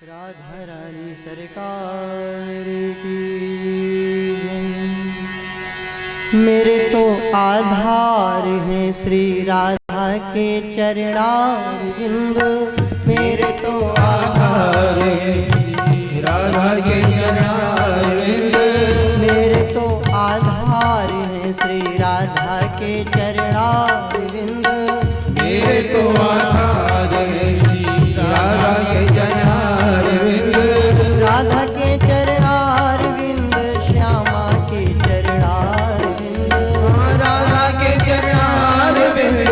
राधा रानी सरकार की मेरे तो आधार हैं श्री राधा के चरणारविंद। मेरे तो आधार हैं राधा के चरणारविंद। मेरे तो आधार हैं श्री राधा के चरणारविंद। मेरे तो आधार हैं श्री राधा के चरणारविंद। राधा के चरणारविंद श्यामा के चरणारविंद। राधा के चरणारविंद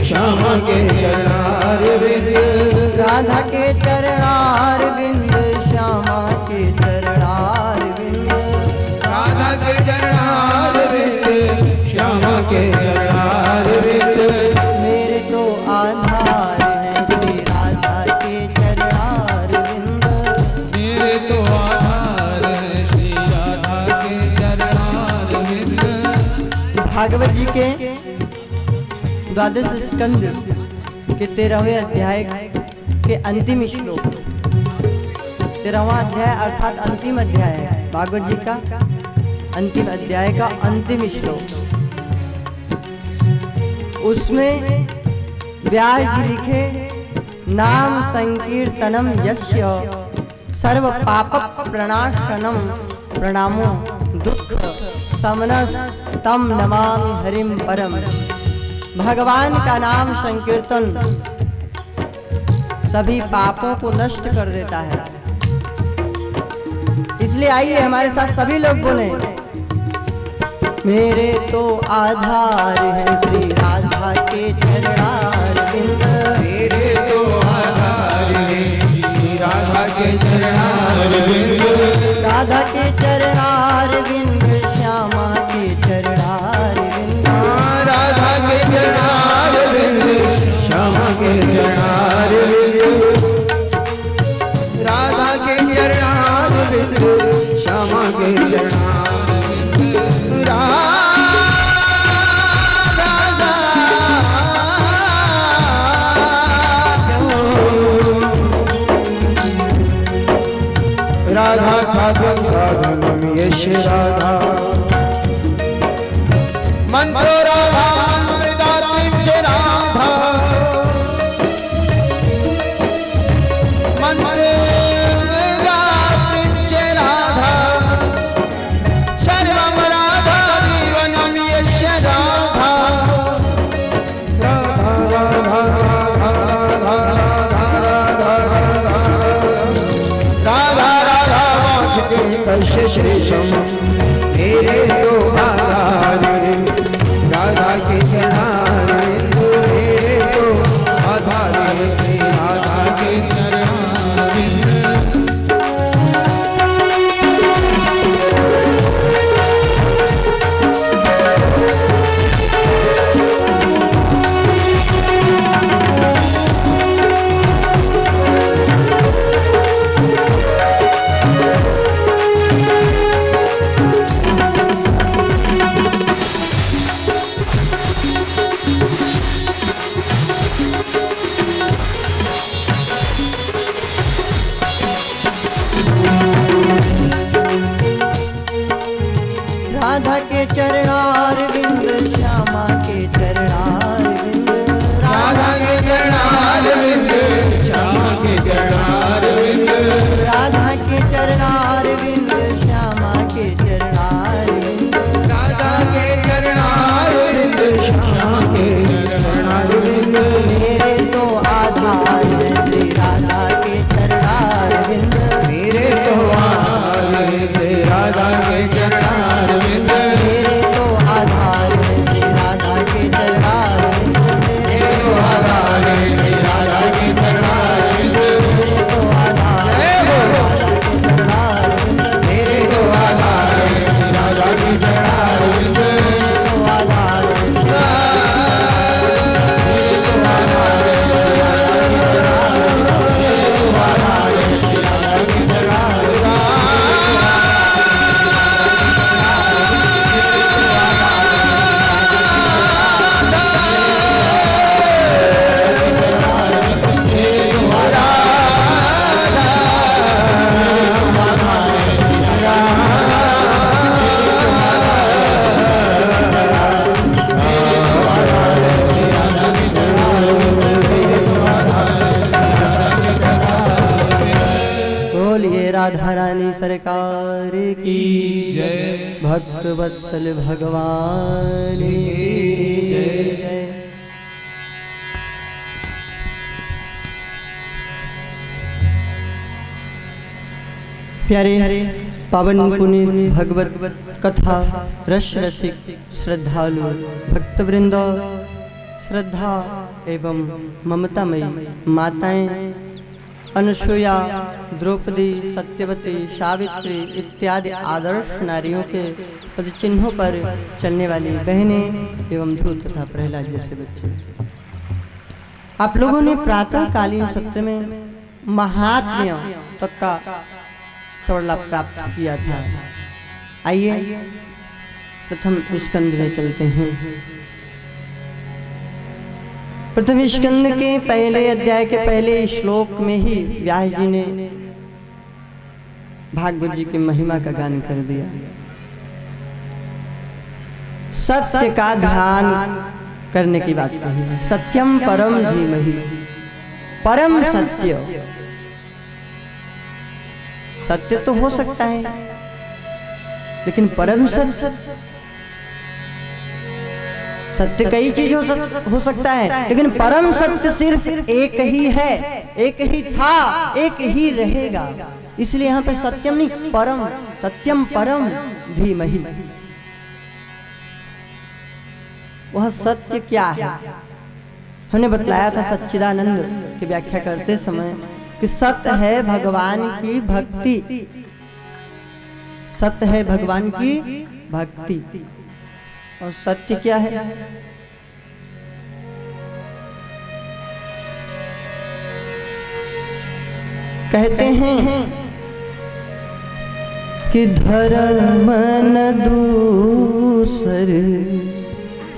श्यामा के चरणारविंद। राधा के चरणारविंद श्यामा के चरणारविंद। राधा के चरणारविंद श्यामा के चरणारविंद। मेरे तो आधार हैं श्री राधा के चरणारविंद। मेरे तो आधार हैं श्री राधा के चरणारविंद। भागवत जी के द्वादश स्कंद के 13वें अध्याय के अंतिम श्लोक, 13वां अध्याय अर्थात अंतिम अध्याय है भागवत जी का अंतिम अध्याय का अंतिम श्लोक। उसमें व्यास जी लिखे नाम संकीर्तनम यस्य सर्व पाप प्रणाशनम प्रणामो दुख समनस तम नमामि हरिम परम। भगवान का नाम संकीर्तन सभी पापों को नष्ट कर देता है। इसलिए आइए हमारे साथ सभी लोग बोले, मेरे तो आधार हैं श्री राधा के चरणारविंद। मेरे तो आधार हैं श्री राधा के चरणारविंद। राधा के चरणारविंद श्यामा के चरणारविंद। राधा के चरणारविंद श्यामा के चरणारविंद। राधा के चरणारविंद श्यामा के चरणारविंद। राधा साधन साधनम यश राधा मंत्रो राधा मृदात्म च राधा। मंत्रो मृदात्म च राधा सर्वम राधा जीवनम यश राधा। राधा राधा राधा राधा राधा राधा कश्य श्रेष्ठम। मेरे तो आधार राधा के चरणारविंद। मेरे तो आधार श्री राधा के चरणारविंद। राधा के चरणारविंद श्यामा के चरणारविंद। राधा के चरणारविंद श्यामा के चरणारविंद। राधा के चरणारविंद श्यामा के चरणारविंद। राधा के चरणारविंद श्यामा के चरणारविंद। मेरे तो आधार हैं श्री राधा के चरणारविंद। मेरे तो आधार हैं श्री राधा के चरणारविंद। मेरे तो आधार हैं श्री राधा के चरणारविंद। मेरे तो आधार हैं श्री राधा के चरणारविंद। मेरे तो आधार हैं श्री राधा के चरणारविंद। भक्त वत्सल भगवान की जय। प्यारे पावन पुनीत भगवत कथा रस रसिक श्रद्धालु भक्तवृंद, श्रद्धा एवं ममतामयी माताएं अनुसुया, द्रौपदी, सत्यवती, सावित्री इत्यादि आदर्श नारियों के पदचिन्हों पर चलने वाली बहनें एवं ध्रुव तथा प्रहलाद जैसे बच्चे, आप लोगों ने प्रातःकालीन सत्र में महात्म्य तक का सवर्ण प्राप्त किया था। आइए प्रथम स्कंद में चलते हैं। प्रथम स्कंद के पहले अध्याय के पहले श्लोक में ही व्यास जी ने भागवत जी की महिमा का गान कर दिया। सत्य का ध्यान करने की बात कही है। सत्यम परम धीमहि, परम सत्य। सत्य तो हो सकता है, लेकिन परम सत्य, सत्य कई चीज हो सकता है, लेकिन परम सत्य सिर्फ एक ही है, एक ही था, एक ही रहेगा। इसलिए यहाँ पे सत्यम नहीं, परम, सत्यम परम धीमहि। वह सत्य क्या है? हमने बतलाया था सच्चिदानंद की व्याख्या करते समय कि सत्य है भगवान की भक्ति, सत्य है भगवान की भक्ति। और सत्य क्या है? कहते हैं कि धर्म न दूसर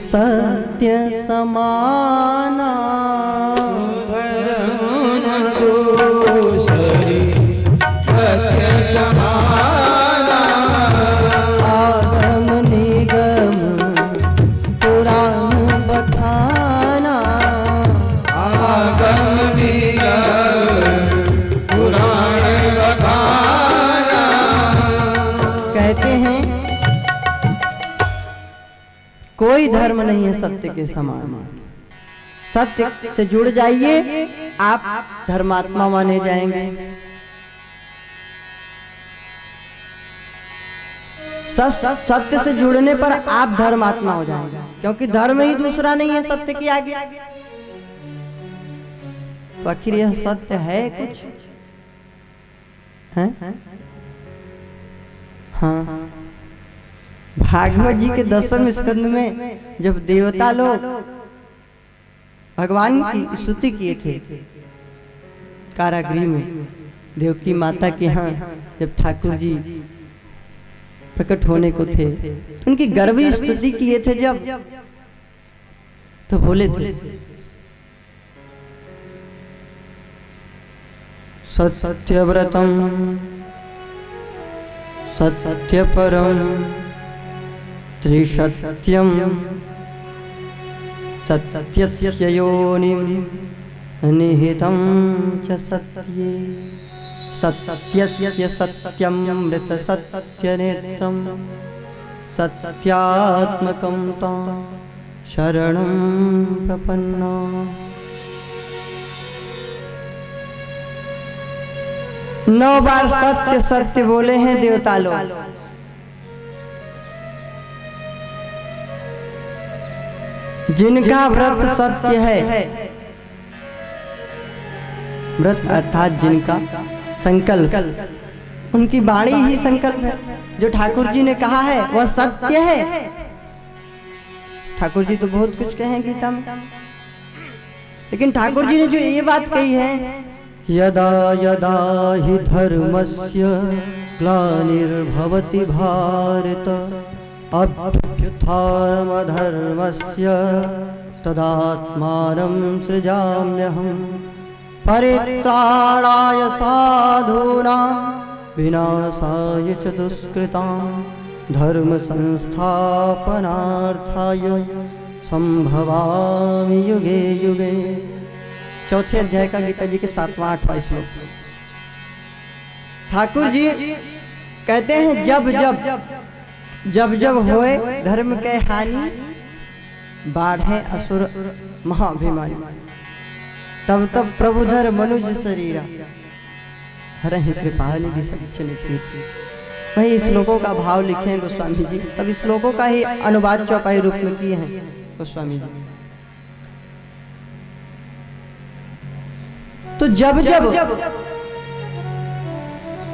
सत्य समाना, धर्म न दूसरी सत्य समाना, आगम निगम पुराण बखाना, आगम निगम पुराण बखाना। कहते हैं कोई धर्म नहीं है सत्य के समान। सत्य से जुड़ जाइए, आप धर्मात्मा माने जाएंगे। सत्य से जुड़ने पर आप धर्मात्मा हो जाएंगे, क्योंकि धर्म ही दूसरा नहीं है सत्य के आगे। तो आखिर यह सत्य है कुछ है? हाँ, भागवत जी के 10वें स्कंद में जब देवता लोग भगवान की स्तुति किए थे कारागृह में, देवकी माता के यहाँ जब ठाकुर जी प्रकट होने को थे, उनकी गर्वी स्तुति किए थे जब, तो बोले थे सत्यव्रतम सत्यपरम त्रिसत्यम सत्यस्य योनिं निहितं च सत्ये, सत्यस्य सत्यमृत सत्यनेत्रं सत्यात्मकं तं शरणं प्रपन्ना। नौ बार सत्य सत्य बोले हैं देवता लोग। जिनका व्रत सत्य है, व्रत अर्थात जिनका संकल्प, उनकी वाणी ही संकल्प है। जो ठाकुर जी ने कहा है वह सत्य है। ठाकुर जी तो बहुत कुछ कहे हैं गीता में, लेकिन ठाकुर जी ने जो ये बात कही है, यदा यदा हि धर्मस्य ग्लानिर्भवति भारत अभ्युत्थानमधर्मस्य तदात्मानं सृजाम्यहम् परित्राणाय साधूनां विनाशाय च दुष्कृतां धर्म संस्थापनार्थाय संभवामि युगे युगे। चौथे अध्याय का गीता जी के 7वां 8वां श्लोक। ठाकुर जी कहते हैं जब जब जब जब होए धर्म के हानि, बाढ़े असुर महाभिमानी। तब तब प्रभुधर मनुज शरीरा, हरहि कृपानिधि सज्जन कीर्ति। वही श्लोकों का भाव लिखे हैं गोस्वामी जी। सभी श्लोकों का ही अनुवाद चौपाई रूप में किए हैं गोस्वामी जी। तो जब जब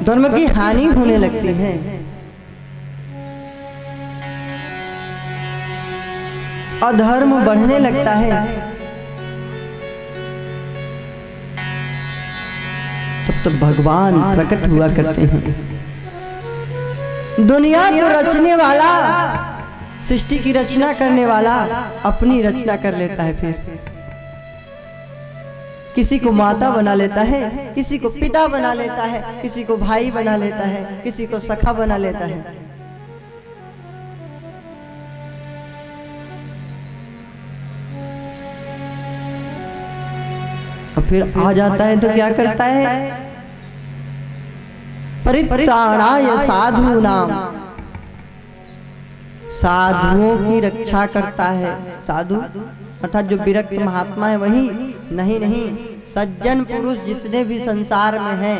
धर्म की हानि होने लगती है, अधर्म बढ़ने लगता है, तब तो भगवान प्रकट हुआ करते हैं। दुनिया को रचने वाला, सृष्टि की रचना करने वाला अपनी रचना कर लेता है। फिर किसी को माता बना लेता है, किसी को पिता बना लेता है, किसी को भाई बना लेता है, किसी को सखा बना लेता है। और फिर आ जाता है तो क्या करता है? परित्राणाय साधु नाम, साधुओं की रक्षा करता है। साधु अर्थात जो विरक्त महात्मा है वही नहीं, सज्जन पुरुष जितने भी संसार में हैं,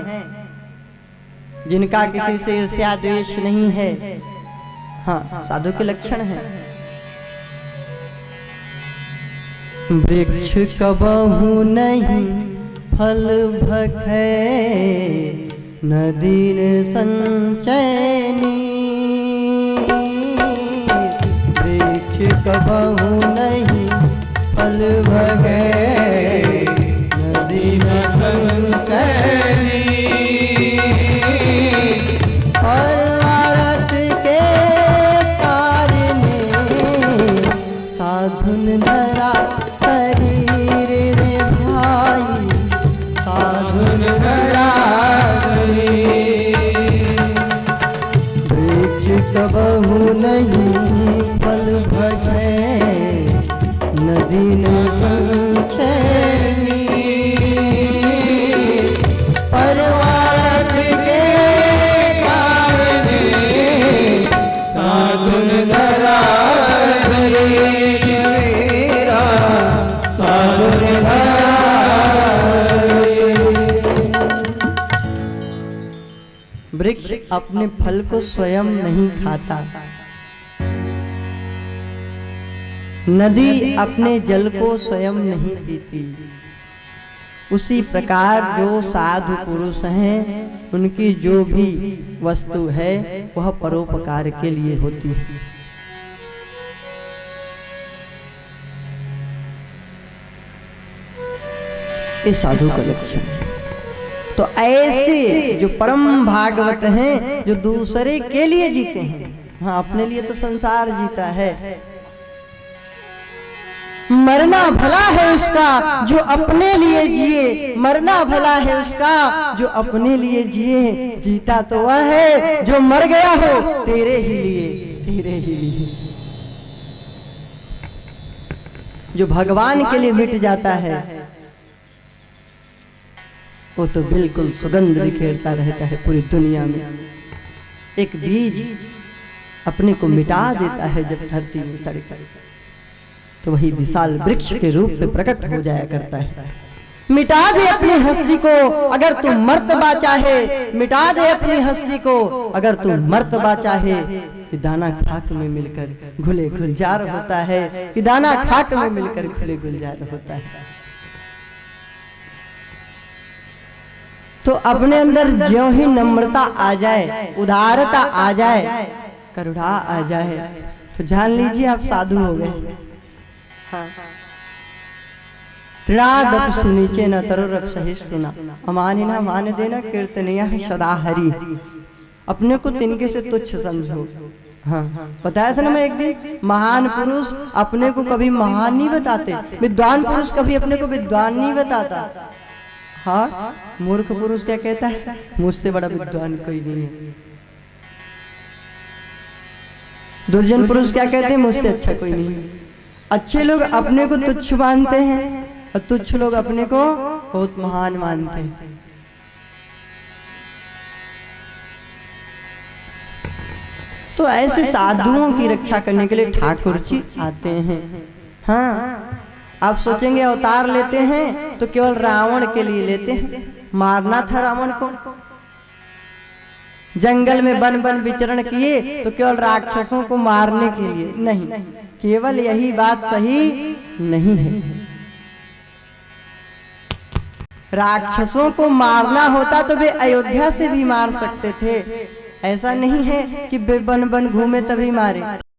जिनका किसी से ईर्ष्या द्वेष नहीं है, हाँ, साधु के लक्षण है। वृक्ष कबहु नहीं फल भखे, नदी संचयनी। वृक्ष कबहु नहीं फल भगे, नदी न संचयनी। और भारत के कारणे साधुन धरा शरीर रे भाई, साधुन धरा शरीर। वृक्ष कबहु नहीं फल भगे, नदी न संचयनी। पर्वत के कारणे साधुन धरा शरीर मेरा, साधुन धरा। वृक्ष अपने फल को स्वयं नहीं खाता, नदी अपने जल को स्वयं नहीं पीती। उसी प्रकार जो साधु पुरुष हैं, उनकी जो भी वस्तु है वह परोपकार के लिए होती है। ये साधु का लक्षण है। तो ऐसे जो परम भागवत हैं, जो दूसरे के लिए जीते हैं, हाँ, अपने लिए तो संसार जीता है। मरना भला है उसका जो अपने लिए जिए, मरना भला है उसका जो अपने लिए जिए। जीता तो वह है जो मर गया हो तेरे ही लिए, तेरे ही लिए। जो भगवान के लिए मिट जाता है वो तो बिल्कुल सुगंध बिखेरता रहता है पूरी दुनिया में। एक बीज अपने को मिटा देता है जब धरती में सड़कर, तो वही विशाल वृक्ष के रूप में प्रकट हो जाया करता है। मिटा दे अपनी हस्ती को अगर तू मर्तबा चाहे, मिटा दे अपनी हस्ती को अगर तू मर्तबा चाहे। कि दाना खाक में मिलकर घुले गुलजार होता है, कि दाना खाक में मिलकर घुले गुलजार होता है। तो अपने अंदर ज्यों ही नम्रता आ जाए, उदारता आ जाए, करुणा आ जाए, तो जान लीजिए आप साधु हो गए। त्रिणादप सुनीचे न तरुरप सहिष्णुना, अमानिना मान देना कीर्तनिया सदा हरि। अपने को तिनके से तुच्छ समझो। हाँ, बताया था ना मैं एक दिन, महान पुरुष अपने को कभी महान नहीं बताते, विद्वान पुरुष कभी अपने को विद्वान नहीं बताता। हाँ, मूर्ख पुरुष क्या कहता है? मुझसे बड़ा विद्वान कोई नहीं है। दुर्जन पुरुष क्या कहते हैं? मुझसे अच्छा कोई नहीं है। अच्छे लोग अपने को तुच्छ मानते हैं और तुच्छ लोग अपने को बहुत महान मानते हैं। तो ऐसे साधुओं की रक्षा करने के लिए ठाकुर जी आते हैं। हाँ, आप सोचेंगे अवतार लेते हैं तो केवल रावण के लिए लेते हैं, मारना था रावण को। जंगल में वन वन विचरण किए तो केवल राक्षसों को मारने के लिए नहीं, केवल यही बात सही नहीं है। राक्षसों को मारना होता तो वे अयोध्या से भी मार सकते थे, ऐसा नहीं है कि वे वन वन घूमे तभी मारे।